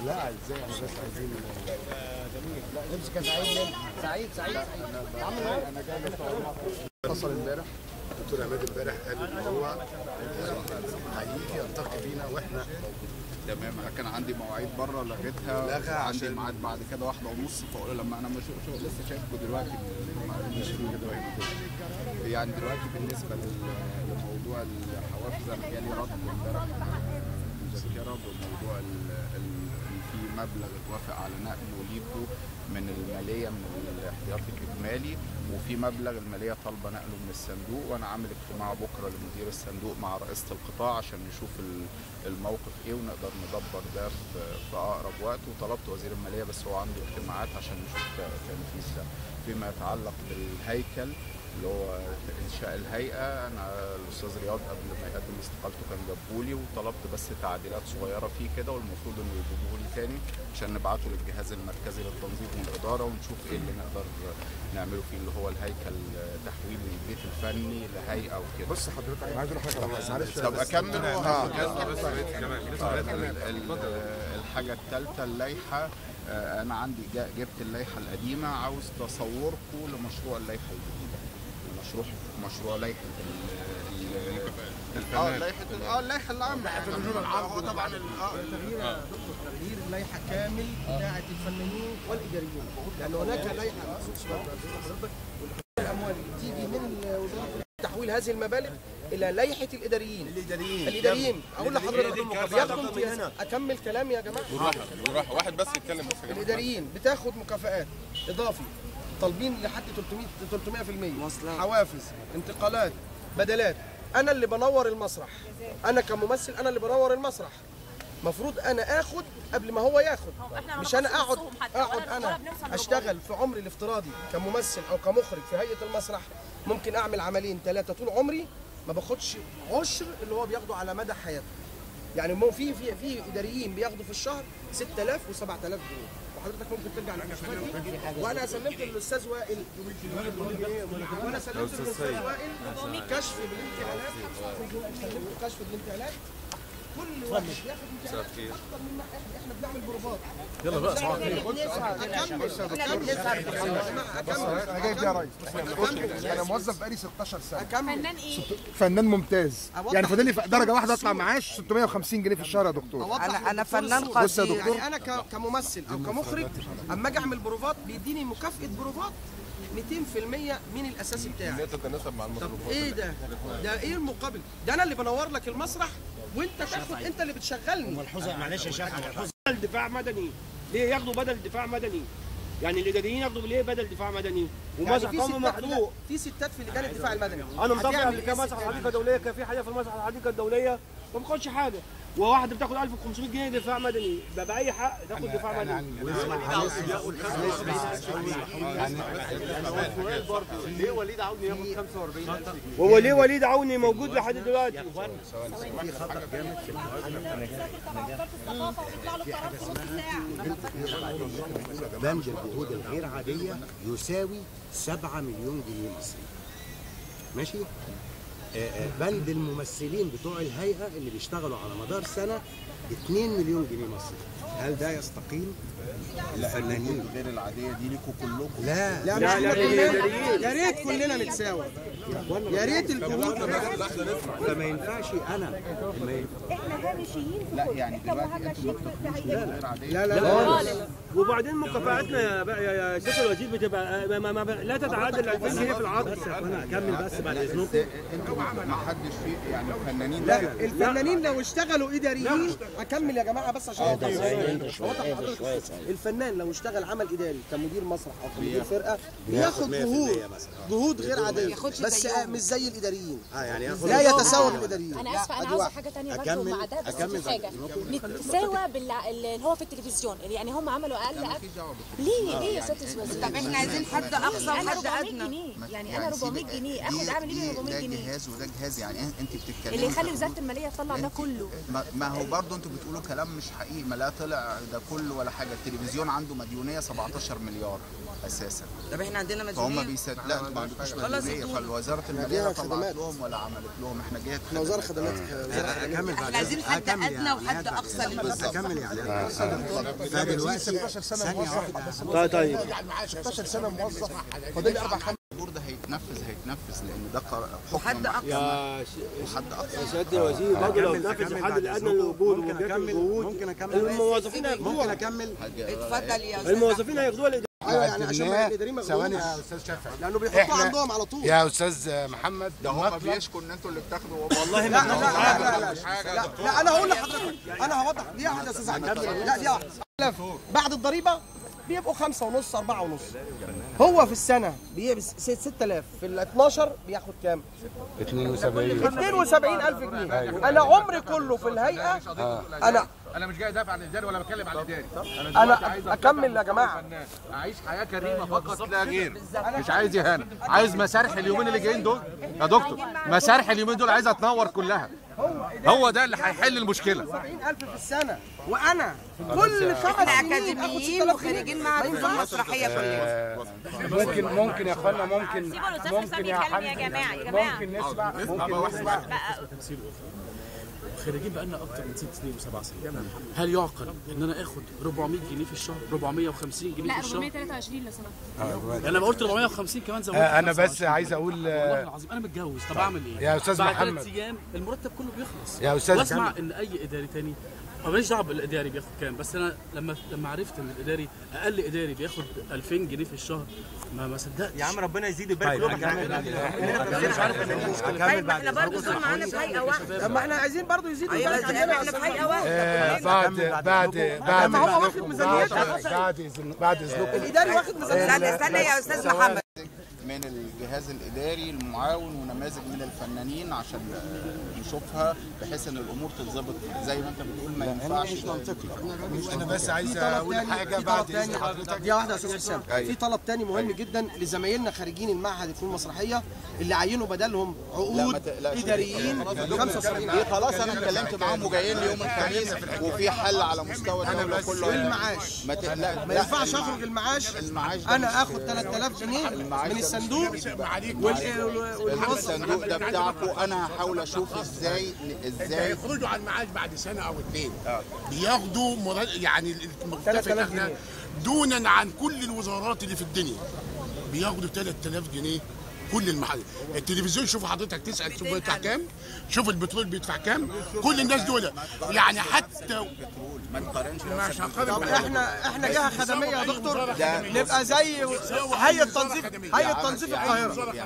لا ازاي احنا بس عايزين امسك يا سعيد. سعيد انا جاي اتصل امبارح الدكتور عماد امبارح قال ان هو هيجي يلتقي بينا واحنا تمام. انا كان عندي مواعيد بره لغيتها، عندي ميعاد بعد كده 1:30، فاقول لما انا مش لسه شايفكم دلوقتي يعني دلوقتي بالنسبه لموضوع الحوافز انا جالي رد امبارح مذكره بموضوع في مبلغ اتوافق على نقله ليكوا من الماليه من الاحتياطي الاجمالي، وفي مبلغ الماليه طالبه نقله من الصندوق، وانا عامل اجتماع بكره لمدير الصندوق مع رئيسه القطاع عشان نشوف الموقف ايه ونقدر ندبر ده في اقرب وقت، وطلبت وزير الماليه بس هو عنده اجتماعات عشان نشوف تنفيذ ده. فيما يتعلق بالهيكل اللي هو انشاء الهيئه، انا الاستاذ رياض قبل ما يقدم استقالته كان جابهولي وطلبت بس تعديلات صغيره فيه كده، والمفروض انه يجيبوهولي تاني عشان نبعته للجهاز المركزي للتنظيم والاداره ونشوف ايه اللي نقدر نعمله فيه اللي هو الهيكل، تحويل البيت الفني لهيئه وكده. بص حضرتك انا عايز اقول لحضرتك معلش طب اكمل. الحاجه الثالثه اللائحه، انا عندي جبت اللائحه القديمه، عاوز تصوركم لمشروع اللائحه الجديده، مشروع لائحه اللائحه العامه طبعا تغيير اللائحه كامل بتاعه الفنانين والاداريين، لان هناك لائحه حضرتك الاموال تيجي من وزاره تحويل هذه المبالغ الى لائحه الاداريين. اقول لحضرتك بياخدوا هنا اكمل كلامي يا جماعه بالراحه واحد بس يتكلم بس. الاداريين بتاخد مكافآت اضافي طالبين لحد 300% حوافز، انتقالات، بدلات. انا اللي بنور المسرح، انا كممثل انا اللي بنور المسرح، المفروض انا اخد قبل ما هو ياخد، مش انا اقعد انا اشتغل في عمري الافتراضي كممثل او كمخرج في هيئه المسرح، ممكن اعمل عملين 3 طول عمري ما باخدش عشر اللي هو بياخده على مدى حياته. يعني في اداريين بياخدوا في الشهر 6000 و7000 جنيه، وحضرتك ممكن ترجع للمشروع دي. وانا سلمت للاستاذ وائل كشف بالانتقالات، سلمت كشف بالانتقالات، كل واحد بياخد امتحانات اكتر منا احنا بنعمل بروفات. يلا بقى صباح الخير. انا جاي يا ريس، انا موظف بقالي 16 سنه. فنان ايه؟ فنان ممتاز، يعني فاضل لي درجه واحده اطلع معاش 650 جنيه في الشهر يا دكتور. انا فنان قدير. بص يا دكتور، يعني انا كممثل او كمخرج اما اجي اعمل بروفات بيديني مكافاه بروفات 200% من الاساسي بتاعي. تتناسب مع المصروفات. طب ايه ده؟ ده ايه المقابل؟ ده انا اللي بنور لك المسرح وانت تاخد، انت اللي بتشغلني. ملحوظه معلش يا شيخ، بدل دفاع مدني ليه ياخدوا بدل دفاع مدني؟ يعني الاداريين ياخدوا ليه بدل دفاع مدني؟ ومسرح قومي محروق. في ستات في لجان الدفاع المدني. انا مطبق قبل كده مسرح الحديقه الدوليه، كان في حاجه في المسرح الحديقه الدوليه ما باخدش حاجه، وواحده بتاخد 1500 جنيه دفاع مدني، باي حق تاخد دفاع مدني. ليه وليد عوني ياخد 45,000 جنيه؟ وهو ليه وليد عوني موجود لحد دلوقتي؟ في خطأ جامد في بند الجهود الغير عادية يساوي 7 مليون جنيه مصري. ماشي؟ بند الممثلين بتوع الهيئة اللي بيشتغلوا على مدار سنة 2 مليون جنيه مصري. هل ده يستقيم؟ الفنانين غير العاديه دي ليكوا كلكم؟ لا لا لا، يا ريت كلنا نتساوى، يا ريت الجهود. فما ينفعش انا احنا هامشيين. لا يعني دلوقتي انتوا ما بتاخدوش غير عاديه؟ لا لا لا. وبعدين مكافآتنا يا سياده الوزير بتبقى لا تتعادل 2000 جنيه في العقد. انا اكمل بس بعد اذنكم. انتوا ما حدش فيه يعني الفنانين؟ لا الفنانين لو اشتغلوا اداريين، اكمل يا جماعه بس عشان الفنان لو اشتغل عمل اداري كمدير مسرح او كمدير فرقه بياخد جهود غير عاديه، بس مش زي الاداريين. يعني لا يتساوى بالاداريين. انا اسفه، انا عاوزه حاجه ثانيه برضه مع ده، بس في حاجه نتساوى اللي هو في التلفزيون، يعني هم عملوا اقل ليه يا استاذ وزير؟ طب احنا عايزين حد اقصى وحد ادنى. يعني انا 400 جنيه اخد اعمل ايه ب 400 جنيه؟ ده جهاز جهاز وده جهاز، يعني انت بتتكلمي اللي يخلي وزاره الماليه تطلع ده كله. ما هو برضه انتوا بتقولوا كلام مش حقيقي، ما لا طلع ده كله ولا حاجه. التلفزيون عنده مديونيه 17 مليار اساسا. طب احنا عندنا مديونيه؟ فهم لا ما عندكوش مديونيه، فالوزاره الماليه لا طلعت لهم ولا عملت لهم. احنا جهه وزاره خدمات. اكمل بعد احنا عايزين حد ادنى وحد اقصى للبص. اكمل يعني فدلوقتي 16 سنه طيب 16 سنه موظف فاضل لي 4 الدور ده هيتنفذ لان ده حكم وحد اقصى. وحد اقصى. يا سياده الوزير برضه لو نفذ الحد الادنى للوجود ممكن اكمل الموظفين ممكن هياخدوها. اكمل اتفضل يا استاذ. الموظفين هياخدوها. ايوه يعني عشان الاداريين ما ثواني ياخدوش يا استاذ شافعي لانه بيحطوها عندهم على طول. يا استاذ محمد ده هو بيشكوا ان انتوا اللي بتاخدوا. والله لا انا هقول لحضرتك، انا هوضح دي واحده يا استاذ احمد. لا دي واحده بعد الضريبه بيبقوا 5.5 4.5. هو في السنه بيقبض 6000، في ال 12 بياخد كام؟ 72,000 جنيه. انا عمري كله في الهيئه انا مش جاي ادافع عن الاداري ولا بتكلم عن الاداري. انا اكمل يا جماعه. اعيش حياه كريمه فقط لا غير، مش عايز اهانه. عايز مسارح اليومين اللي جايين دول يا دكتور، مسارح اليومين دول عايزها تنور كلها. هو ده اللي هيحل المشكله. 70,000 في السنه، وانا كل 5 احنا سنين اخد اكاديميين 6000 وخريجين معهد فنون مسرحيه كلنا. ممكن يا اخوانا ممكن يا جماعه ممكن نسمع خريجين بقالنا اكتر من 6 سنين و7 سنين. هل يعقل ان انا اخد 400 جنيه في الشهر، 450 جنيه في الشهر؟ لا 423 لو سمحت. انا ما قلت 450 كمان زودت. انا بس عايز اقول والله العظيم انا متجوز، طب اعمل ايه؟ يا استاذ بعد محمد 3 ايام المرتب كله بيخلص. يا استاذ واسمع ان اي اداري تاني، هو ماليش دعوه بالاداري بياخد كام، بس انا لما عرفت ان الاداري اقل اداري بياخد 2000 جنيه في الشهر ما صدقت. يا عم ربنا يزيد ويبارك لهم. مش عارف ان المشكله. طيب احنا برضه دول معانا في هيئه واحده. طب ما احنا عايزين برضه يزيدوا ايوه بس احنا في هيئه واحده. بعد ما هو واخد ميزانيات بعد اذنكم الاداري واخد ميزانيات. استنى يا استاذ محمد. من الجهاز الاداري المعاون ونماذج من الفنانين عشان نشوفها بحيث ان الامور تتظبط زي ما انت بتقول. ما ينفعش مش منطقي. انا بس عايز اقول حاجه بعد اذن حضرتك. دي واحده يا استاذ حسام. في طلب تاني مهم جدا لزمايلنا خارجين المعهد الفنون المسرحيه اللي عينوا بدلهم عقود اداريين 75. دي خلاص انا اتكلمت معاهم وجايين لي يوم الخميس وفي حل على مستوى الدوله كله. المعاش ما ينفعش اخرج المعاش انا اخد 3000 جنيه من الصندوق والصندوق ده بتاعكم. انا هحاول اشوف ازاي يخرجوا على المعاش بعد سنه او 2 بياخدوا يعني المرتفع احنا دونا عن كل الوزارات اللي في الدنيا بياخدوا 3000 جنيه كل المحل. التلفزيون شوف حضرتك تسال شوف بيدفع كام، شوف البترول بيدفع كام، كل الناس دول يعني حتى ما نقارنش. مش هنقارن. طب احنا جهه خدميه يا دكتور، نبقى زي هيئه تنظيف القاهره.